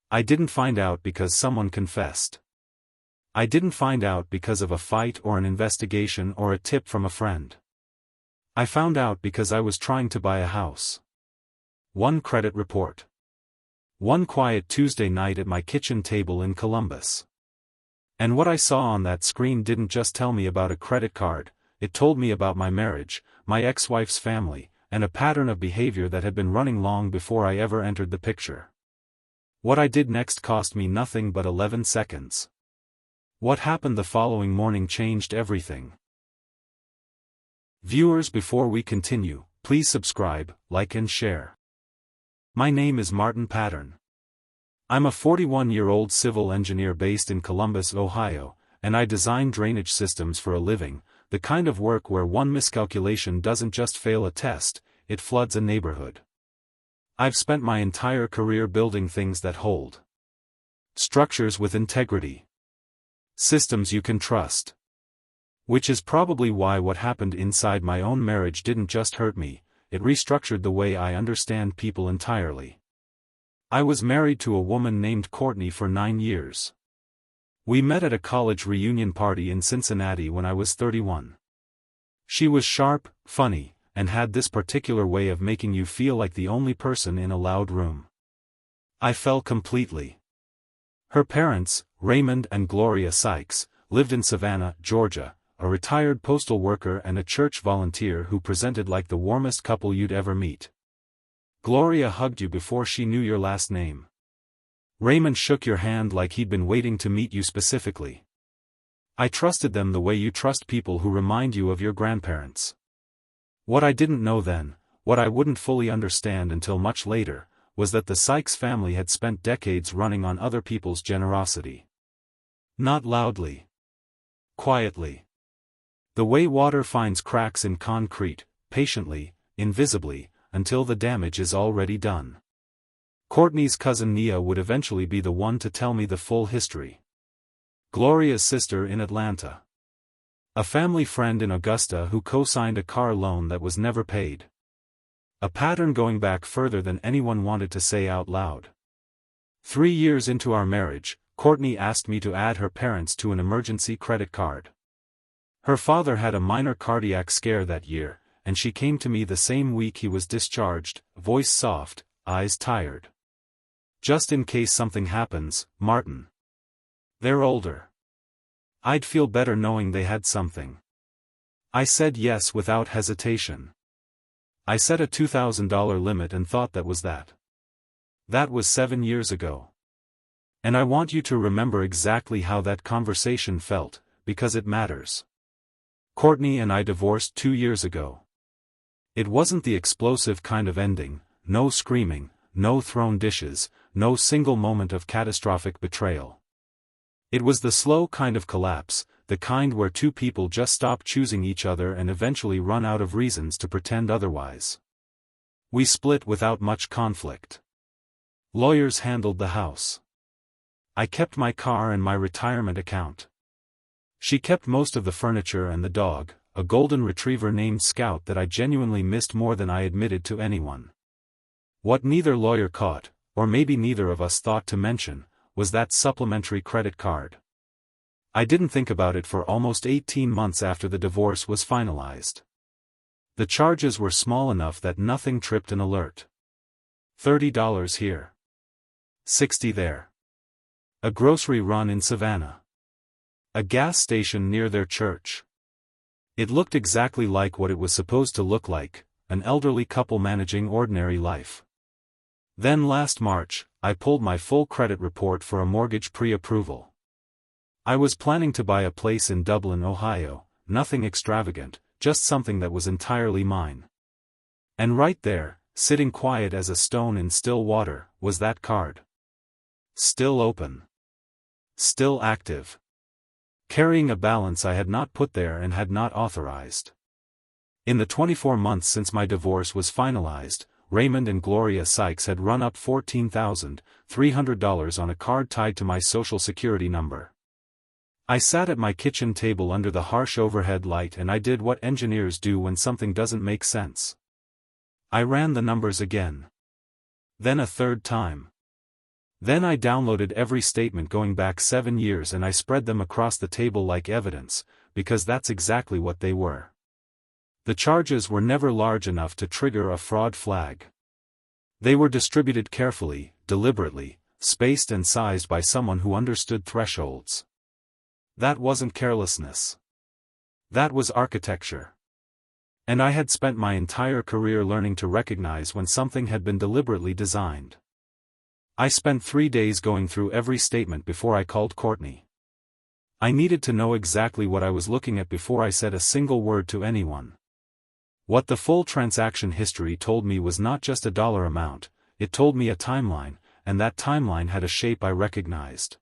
I didn't find out because someone confessed. I didn't find out because of a fight or an investigation or a tip from a friend. I found out because I was trying to buy a house. One credit report. One quiet Tuesday night at my kitchen table in Columbus. And what I saw on that screen didn't just tell me about a credit card, it told me about my marriage, my ex-wife's family, and a pattern of behavior that had been running long before I ever entered the picture. What I did next cost me nothing but 11 seconds. What happened the following morning changed everything. Viewers, before we continue, please subscribe, like and share. My name is Martin Pattern. I'm a 41-year-old civil engineer based in Columbus, Ohio, and I design drainage systems for a living, the kind of work where one miscalculation doesn't just fail a test, it floods a neighborhood. I've spent my entire career building things that hold. Structures with integrity. Systems you can trust. Which is probably why what happened inside my own marriage didn't just hurt me, it restructured the way I understand people entirely. I was married to a woman named Courtney for 9 years. We met at a college reunion party in Cincinnati when I was 31. She was sharp, funny, and had this particular way of making you feel like the only person in a loud room. I fell completely. Her parents, Raymond and Gloria Sykes, lived in Savannah, Georgia, a retired postal worker and a church volunteer who presented like the warmest couple you'd ever meet. Gloria hugged you before she knew your last name. Raymond shook your hand like he'd been waiting to meet you specifically. I trusted them the way you trust people who remind you of your grandparents. What I didn't know then, what I wouldn't fully understand until much later, was that the Sykes family had spent decades running on other people's generosity. Not loudly. Quietly. The way water finds cracks in concrete, patiently, invisibly, until the damage is already done. Courtney's cousin Nia would eventually be the one to tell me the full history. Gloria's sister in Atlanta. A family friend in Augusta who co-signed a car loan that was never paid. A pattern going back further than anyone wanted to say out loud. 3 years into our marriage, Courtney asked me to add her parents to an emergency credit card. Her father had a minor cardiac scare that year, and she came to me the same week he was discharged, voice soft, eyes tired. Just in case something happens, Martin. They're older. I'd feel better knowing they had something. I said yes without hesitation. I set a $2,000 limit and thought that was that. That was 7 years ago. And I want you to remember exactly how that conversation felt, because it matters. Courtney and I divorced 2 years ago. It wasn't the explosive kind of ending, no screaming, no thrown dishes, no single moment of catastrophic betrayal. It was the slow kind of collapse, the kind where two people just stop choosing each other and eventually run out of reasons to pretend otherwise. We split without much conflict. Lawyers handled the house. I kept my car and my retirement account. She kept most of the furniture and the dog, a golden retriever named Scout that I genuinely missed more than I admitted to anyone. What neither lawyer caught, or maybe neither of us thought to mention, was that supplementary credit card. I didn't think about it for almost 18 months after the divorce was finalized. The charges were small enough that nothing tripped an alert. $30 here. $60 there. A grocery run in Savannah. A gas station near their church. It looked exactly like what it was supposed to look like, an elderly couple managing ordinary life. Then last March, I pulled my full credit report for a mortgage pre-approval. I was planning to buy a place in Dublin, Ohio, nothing extravagant, just something that was entirely mine. And right there, sitting quiet as a stone in still water, was that card. Still open. Still active. Carrying a balance I had not put there and had not authorized. In the 24 months since my divorce was finalized, Raymond and Gloria Sykes had run up $14,300 on a card tied to my Social Security number. I sat at my kitchen table under the harsh overhead light and I did what engineers do when something doesn't make sense. I ran the numbers again. Then a third time. Then I downloaded every statement going back 7 years and I spread them across the table like evidence, because that's exactly what they were. The charges were never large enough to trigger a fraud flag. They were distributed carefully, deliberately, spaced and sized by someone who understood thresholds. That wasn't carelessness. That was architecture. And I had spent my entire career learning to recognize when something had been deliberately designed. I spent 3 days going through every statement before I called Courtney. I needed to know exactly what I was looking at before I said a single word to anyone. What the full transaction history told me was not just a dollar amount, it told me a timeline, and that timeline had a shape I recognized.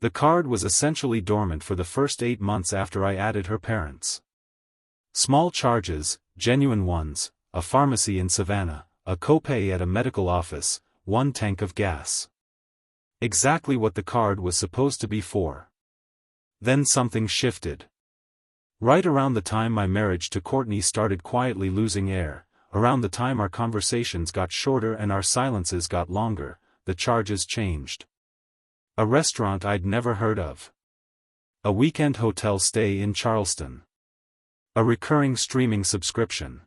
The card was essentially dormant for the first 8 months after I added her parents. Small charges, genuine ones, a pharmacy in Savannah, a copay at a medical office, 1 tank of gas. Exactly what the card was supposed to be for. Then something shifted. Right around the time my marriage to Courtney started quietly losing air, around the time our conversations got shorter and our silences got longer, the charges changed. A restaurant I'd never heard of. A weekend hotel stay in Charleston. A recurring streaming subscription.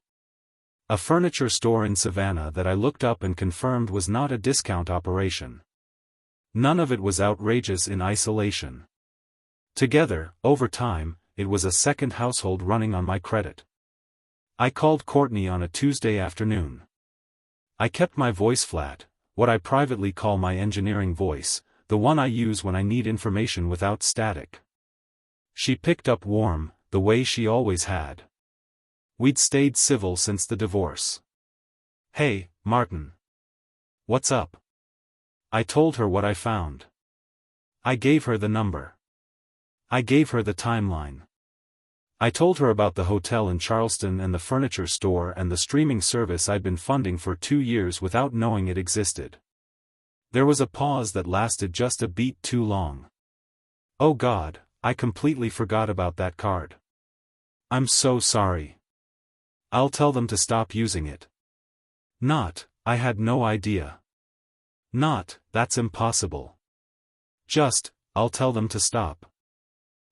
A furniture store in Savannah that I looked up and confirmed was not a discount operation. None of it was outrageous in isolation. Together, over time, it was a second household running on my credit. I called Courtney on a Tuesday afternoon. I kept my voice flat, what I privately call my engineering voice, the one I use when I need information without static. She picked up warm, the way she always had. We'd stayed civil since the divorce. "Hey, Martin. What's up?" I told her what I found. I gave her the number. I gave her the timeline. I told her about the hotel in Charleston and the furniture store and the streaming service I'd been funding for 2 years without knowing it existed. There was a pause that lasted just a beat too long. Oh God, I completely forgot about that card. I'm so sorry. I'll tell them to stop using it. Not, I had no idea. Not, that's impossible. Just, I'll tell them to stop.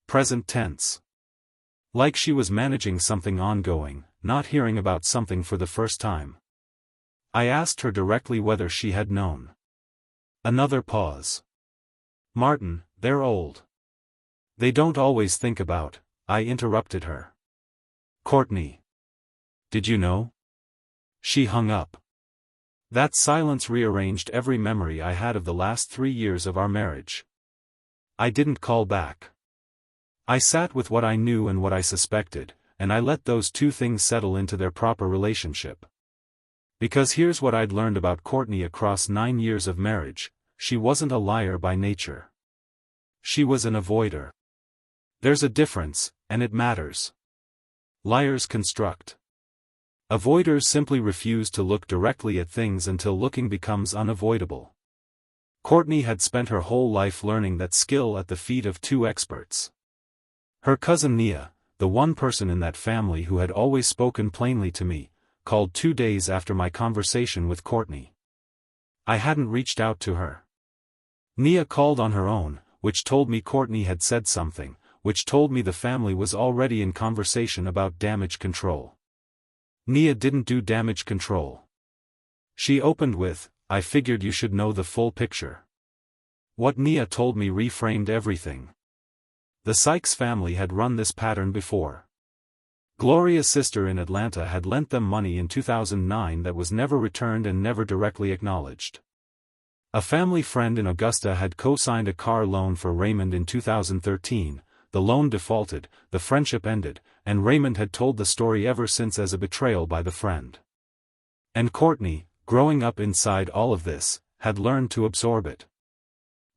Present tense. Like she was managing something ongoing, not hearing about something for the first time. I asked her directly whether she had known. Another pause. "Martin, they're old. They don't always think about," I interrupted her. "Courtney. Did you know?" She hung up. That silence rearranged every memory I had of the last 3 years of our marriage. I didn't call back. I sat with what I knew and what I suspected, and I let those two things settle into their proper relationship. Because here's what I'd learned about Courtney across 9 years of marriage: she wasn't a liar by nature. She was an avoider. There's a difference, and it matters. Liars construct. Avoiders simply refuse to look directly at things until looking becomes unavoidable. Courtney had spent her whole life learning that skill at the feet of 2 experts. Her cousin Nia, the one person in that family who had always spoken plainly to me, called 2 days after my conversation with Courtney. I hadn't reached out to her. Nia called on her own, which told me Courtney had said something, which told me the family was already in conversation about damage control. Nia didn't do damage control. She opened with, "I figured you should know the full picture." What Nia told me reframed everything. The Sykes family had run this pattern before. Gloria's sister in Atlanta had lent them money in 2009 that was never returned and never directly acknowledged. A family friend in Augusta had co-signed a car loan for Raymond in 2013, the loan defaulted, the friendship ended, and Raymond had told the story ever since as a betrayal by the friend. And Courtney, growing up inside all of this, had learned to absorb it.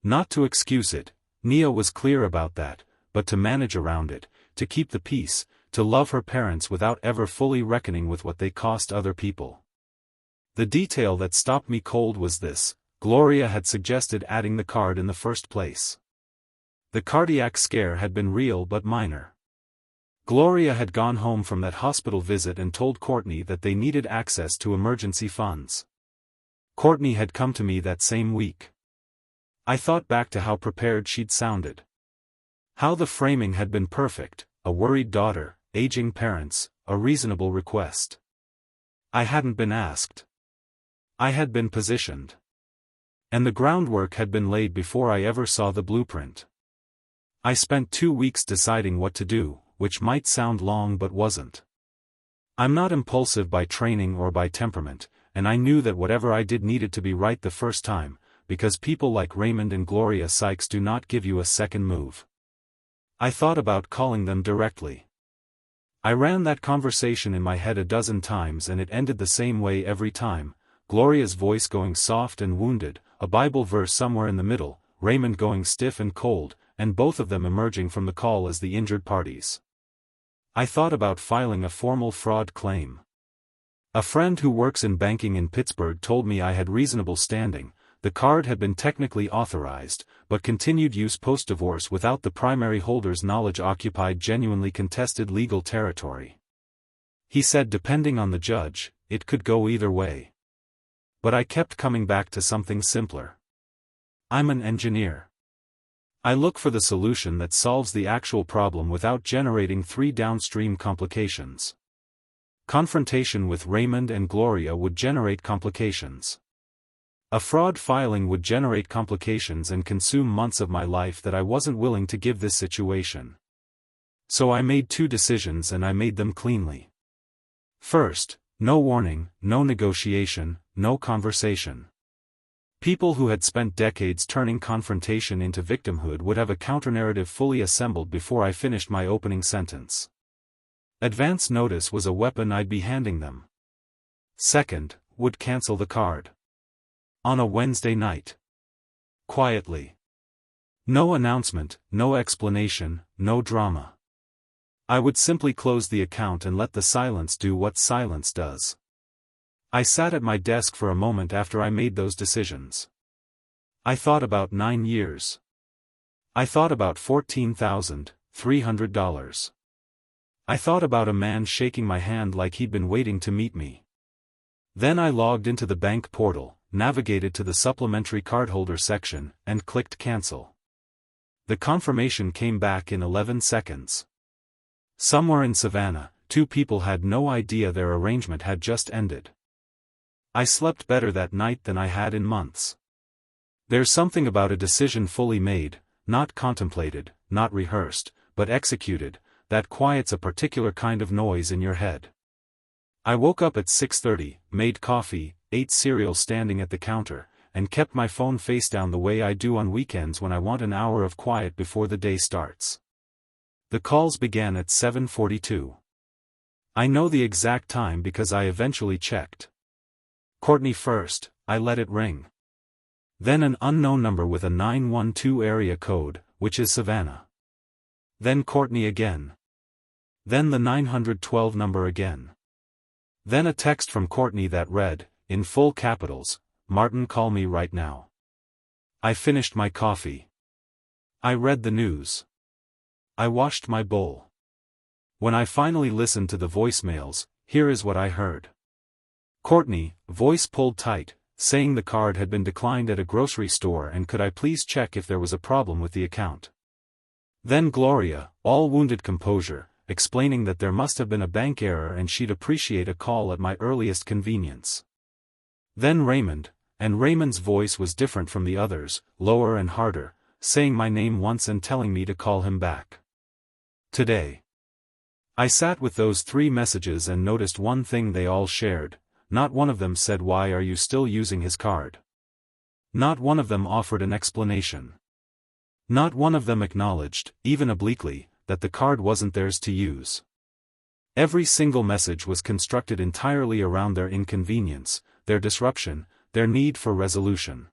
Not to excuse it, Nia was clear about that, but to manage around it, to keep the peace, to love her parents without ever fully reckoning with what they cost other people. The detail that stopped me cold was this: Gloria had suggested adding the card in the first place. The cardiac scare had been real but minor. Gloria had gone home from that hospital visit and told Courtney that they needed access to emergency funds. Courtney had come to me that same week. I thought back to how prepared she'd sounded. How the framing had been perfect, a worried daughter, aging parents, a reasonable request. I hadn't been asked. I had been positioned. And the groundwork had been laid before I ever saw the blueprint. I spent 2 weeks deciding what to do, which might sound long but wasn't. I'm not impulsive by training or by temperament, and I knew that whatever I did needed to be right the first time, because people like Raymond and Gloria Sykes do not give you a second move. I thought about calling them directly. I ran that conversation in my head a dozen times and it ended the same way every time, Gloria's voice going soft and wounded, a Bible verse somewhere in the middle, Raymond going stiff and cold, and both of them emerging from the call as the injured parties. I thought about filing a formal fraud claim. A friend who works in banking in Pittsburgh told me I had reasonable standing. The card had been technically authorized, but continued use post-divorce without the primary holder's knowledge occupied genuinely contested legal territory. He said depending on the judge, it could go either way. But I kept coming back to something simpler. I'm an engineer. I look for the solution that solves the actual problem without generating 3 downstream complications. Confrontation with Raymond and Gloria would generate complications. A fraud filing would generate complications and consume months of my life that I wasn't willing to give this situation. So I made 2 decisions and I made them cleanly. First, no warning, no negotiation, no conversation. People who had spent decades turning confrontation into victimhood would have a counternarrative fully assembled before I finished my opening sentence. Advance notice was a weapon I'd be handing them. Second, would cancel the card. On a Wednesday night. Quietly. No announcement, no explanation, no drama. I would simply close the account and let the silence do what silence does. I sat at my desk for a moment after I made those decisions. I thought about 9 years. I thought about $14,300. I thought about a man shaking my hand like he'd been waiting to meet me. Then I logged into the bank portal, navigated to the supplementary cardholder section, and clicked cancel. The confirmation came back in 11 seconds. Somewhere in Savannah, 2 people had no idea their arrangement had just ended. I slept better that night than I had in months. There's something about a decision fully made, not contemplated, not rehearsed, but executed, that quiets a particular kind of noise in your head. I woke up at 6:30, made coffee, ate cereal standing at the counter, and kept my phone face down the way I do on weekends when I want an hour of quiet before the day starts. The calls began at 7:42. I know the exact time because I eventually checked. Courtney first, I let it ring. Then an unknown number with a 912 area code, which is Savannah. Then Courtney again. Then the 912 number again. Then a text from Courtney that read, in full capitals, "Martin, call me right now." I finished my coffee. I read the news. I washed my bowl. When I finally listened to the voicemails, here is what I heard. Courtney, voice pulled tight, saying the card had been declined at a grocery store and could I please check if there was a problem with the account. Then Gloria, all wounded composure, explaining that there must have been a bank error and she'd appreciate a call at my earliest convenience. Then Raymond, and Raymond's voice was different from the others, lower and harder, saying my name once and telling me to call him back. Today. I sat with those 3 messages and noticed one thing they all shared. Not one of them said why are you still using his card. Not one of them offered an explanation. Not one of them acknowledged, even obliquely, that the card wasn't theirs to use. Every single message was constructed entirely around their inconvenience, their disruption, their need for resolution.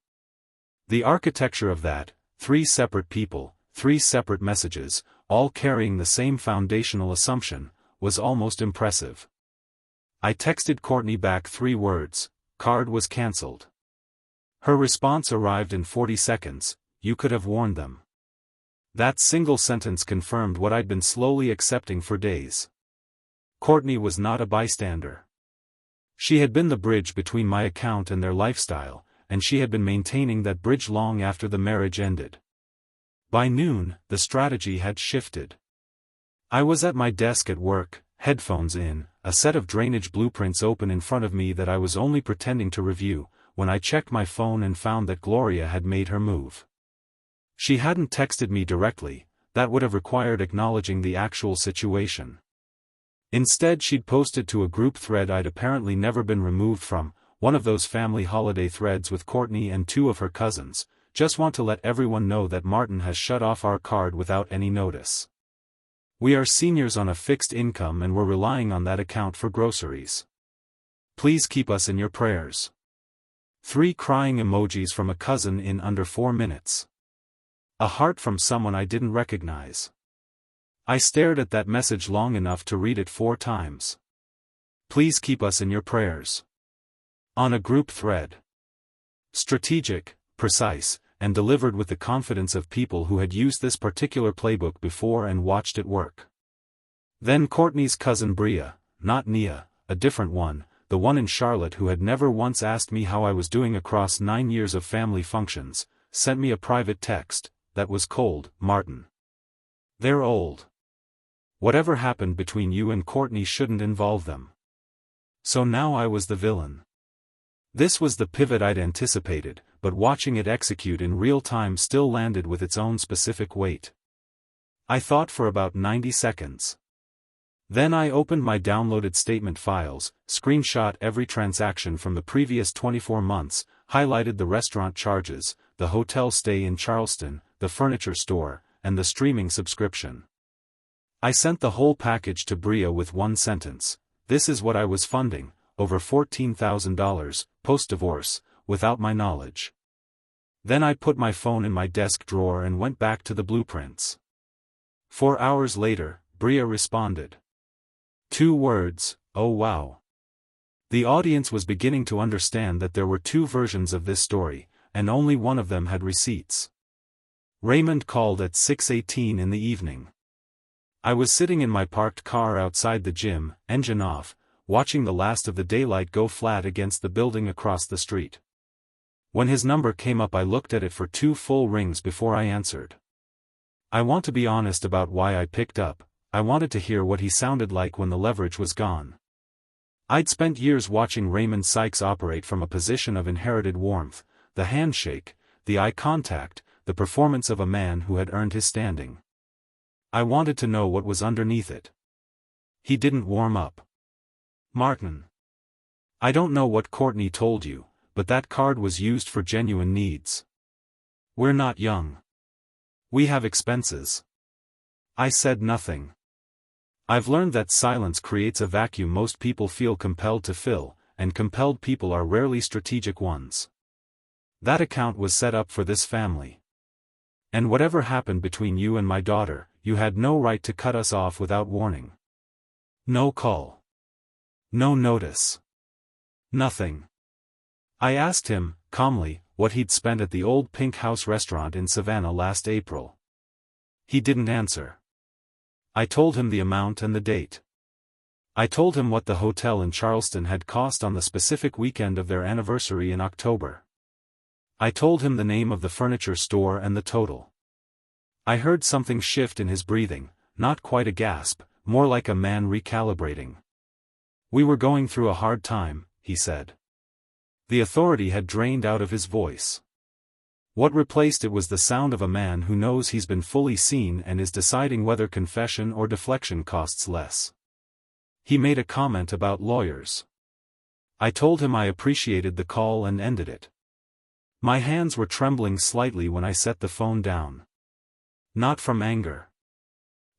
The architecture of that, 3 separate people, 3 separate messages, all carrying the same foundational assumption, was almost impressive. I texted Courtney back 3 words, card was cancelled. Her response arrived in 40 seconds, you could have warned them. That single sentence confirmed what I'd been slowly accepting for days. Courtney was not a bystander. She had been the bridge between my account and their lifestyle, and she had been maintaining that bridge long after the marriage ended. By noon, the strategy had shifted. I was at my desk at work, headphones in, a set of drainage blueprints open in front of me that I was only pretending to review, when I checked my phone and found that Gloria had made her move. She hadn't texted me directly, that would have required acknowledging the actual situation. Instead, she'd posted to a group thread I'd apparently never been removed from, one of those family holiday threads with Courtney and two of her cousins. Just want to let everyone know that Martin has shut off our card without any notice. We are seniors on a fixed income and we're relying on that account for groceries. Please keep us in your prayers. 3 crying emojis from a cousin in under 4 minutes. A heart from someone I didn't recognize. I stared at that message long enough to read it 4 times. Please keep us in your prayers. On a group thread. Strategic, precise, and delivered with the confidence of people who had used this particular playbook before and watched it work. Then Courtney's cousin Bria, not Nia, a different one, the one in Charlotte who had never once asked me how I was doing across 9 years of family functions, sent me a private text that was cold. Martin. They're old. Whatever happened between you and Courtney shouldn't involve them. So now I was the villain. This was the pivot I'd anticipated, but watching it execute in real time still landed with its own specific weight. I thought for about 90 seconds. Then I opened my downloaded statement files, screenshot every transaction from the previous 24 months, highlighted the restaurant charges, the hotel stay in Charleston, the furniture store, and the streaming subscription. I sent the whole package to Bria with one sentence: this is what I was funding, over $14,000, post-divorce, without my knowledge. Then I put my phone in my desk drawer and went back to the blueprints. 4 hours later, Bria responded. 2 words, oh wow. The audience was beginning to understand that there were 2 versions of this story, and only one of them had receipts. Raymond called at 6:18 in the evening. I was sitting in my parked car outside the gym, engine off, watching the last of the daylight go flat against the building across the street. When his number came up, I looked at it for 2 full rings before I answered. I want to be honest about why I picked up. I wanted to hear what he sounded like when the leverage was gone. I'd spent years watching Raymond Sykes operate from a position of inherited warmth, the handshake, the eye contact, the performance of a man who had earned his standing. I wanted to know what was underneath it. He didn't warm up. Martin. I don't know what Courtney told you, but that card was used for genuine needs. We're not young. We have expenses. I said nothing. I've learned that silence creates a vacuum most people feel compelled to fill, and compelled people are rarely strategic ones. That account was set up for this family. And whatever happened between you and my daughter, you had no right to cut us off without warning. No call. No notice. Nothing. I asked him, calmly, what he'd spent at the old Pink House restaurant in Savannah last April. He didn't answer. I told him the amount and the date. I told him what the hotel in Charleston had cost on the specific weekend of their anniversary in October. I told him the name of the furniture store and the total. I heard something shift in his breathing, not quite a gasp, more like a man recalibrating. We were going through a hard time, he said. The authority had drained out of his voice. What replaced it was the sound of a man who knows he's been fully seen and is deciding whether confession or deflection costs less. He made a comment about lawyers. I told him I appreciated the call and ended it. My hands were trembling slightly when I set the phone down. Not from anger.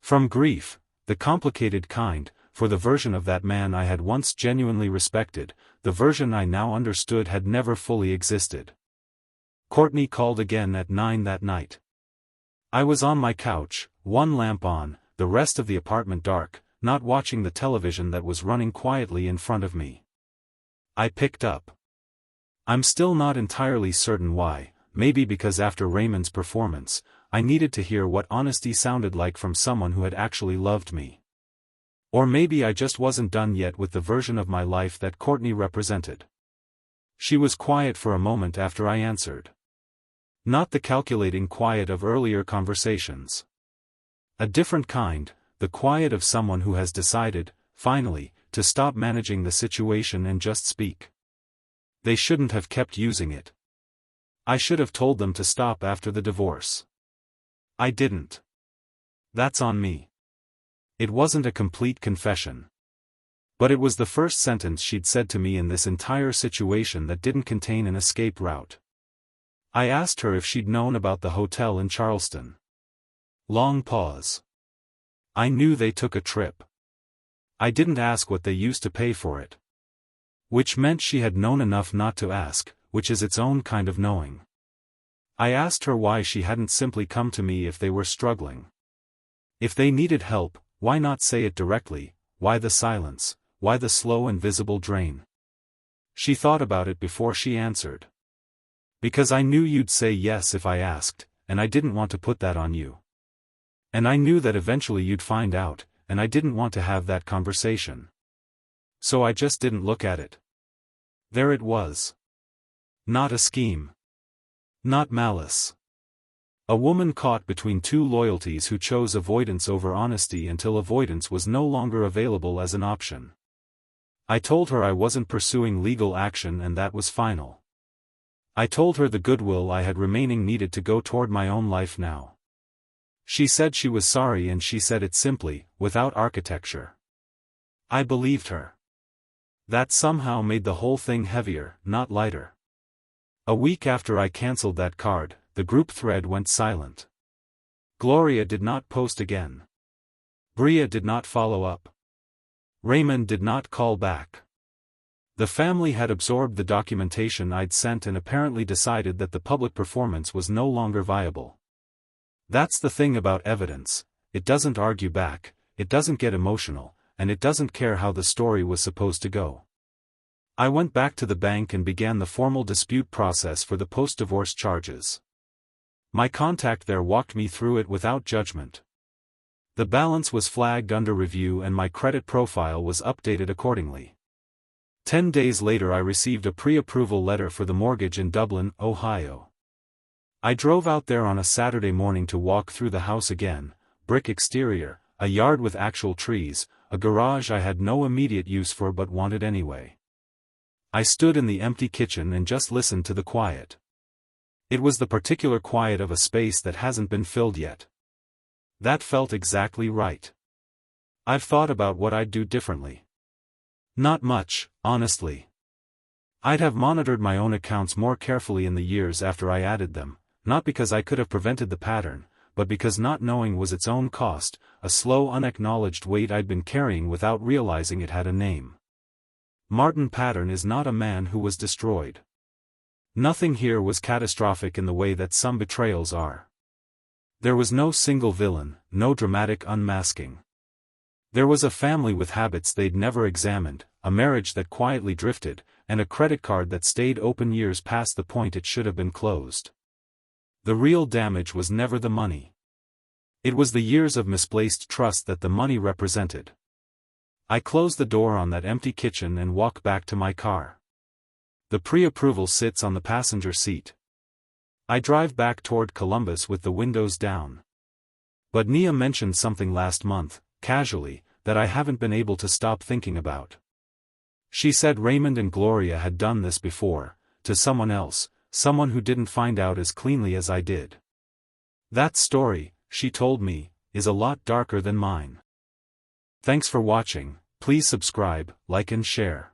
From grief, the complicated kind, for the version of that man I had once genuinely respected, the version I now understood had never fully existed. Courtney called again at 9 that night. I was on my couch, one lamp on, the rest of the apartment dark, not watching the television that was running quietly in front of me. I picked up. I'm still not entirely certain why, maybe because after Raymond's performance, I needed to hear what honesty sounded like from someone who had actually loved me. Or maybe I just wasn't done yet with the version of my life that Courtney represented. She was quiet for a moment after I answered. Not the calculating quiet of earlier conversations. A different kind, the quiet of someone who has decided, finally, to stop managing the situation and just speak. They shouldn't have kept using it. I should have told them to stop after the divorce. I didn't. That's on me. It wasn't a complete confession. But it was the first sentence she'd said to me in this entire situation that didn't contain an escape route. I asked her if she'd known about the hotel in Charleston. Long pause. I knew they took a trip. I didn't ask what they used to pay for it. Which meant she had known enough not to ask, which is its own kind of knowing. I asked her why she hadn't simply come to me if they were struggling. If they needed help, why not say it directly? Why the silence? Why the slow and visible drain? She thought about it before she answered. Because I knew you'd say yes if I asked, and I didn't want to put that on you. And I knew that eventually you'd find out, and I didn't want to have that conversation. So I just didn't look at it. There it was. Not a scheme. Not malice. A woman caught between two loyalties who chose avoidance over honesty until avoidance was no longer available as an option. I told her I wasn't pursuing legal action and that was final. I told her the goodwill I had remaining needed to go toward my own life now. She said she was sorry and she said it simply, without architecture. I believed her. That somehow made the whole thing heavier, not lighter. A week after I cancelled that card, the group thread went silent. Gloria did not post again. Bria did not follow up. Raymond did not call back. The family had absorbed the documentation I'd sent and apparently decided that the public performance was no longer viable. That's the thing about evidence, it doesn't argue back, it doesn't get emotional, and it doesn't care how the story was supposed to go. I went back to the bank and began the formal dispute process for the post-divorce charges. My contact there walked me through it without judgment. The balance was flagged under review and my credit profile was updated accordingly. 10 days later I received a pre-approval letter for the mortgage in Dublin, Ohio. I drove out there on a Saturday morning to walk through the house again, brick exterior, a yard with actual trees, a garage I had no immediate use for but wanted anyway. I stood in the empty kitchen and just listened to the quiet. It was the particular quiet of a space that hasn't been filled yet. That felt exactly right. I've thought about what I'd do differently. Not much, honestly. I'd have monitored my own accounts more carefully in the years after I added them, not because I could have prevented the pattern, but because not knowing was its own cost, a slow unacknowledged weight I'd been carrying without realizing it had a name. Martin Pattern is not a man who was destroyed. Nothing here was catastrophic in the way that some betrayals are. There was no single villain, no dramatic unmasking. There was a family with habits they'd never examined, a marriage that quietly drifted, and a credit card that stayed open years past the point it should have been closed. The real damage was never the money. It was the years of misplaced trust that the money represented. I closed the door on that empty kitchen and walked back to my car. The pre-approval sits on the passenger seat. I drive back toward Columbus with the windows down. But Nia mentioned something last month, casually, that I haven't been able to stop thinking about. She said Raymond and Gloria had done this before, to someone else, someone who didn't find out as cleanly as I did. That story, she told me, is a lot darker than mine. Thanks for watching, please subscribe, like and share.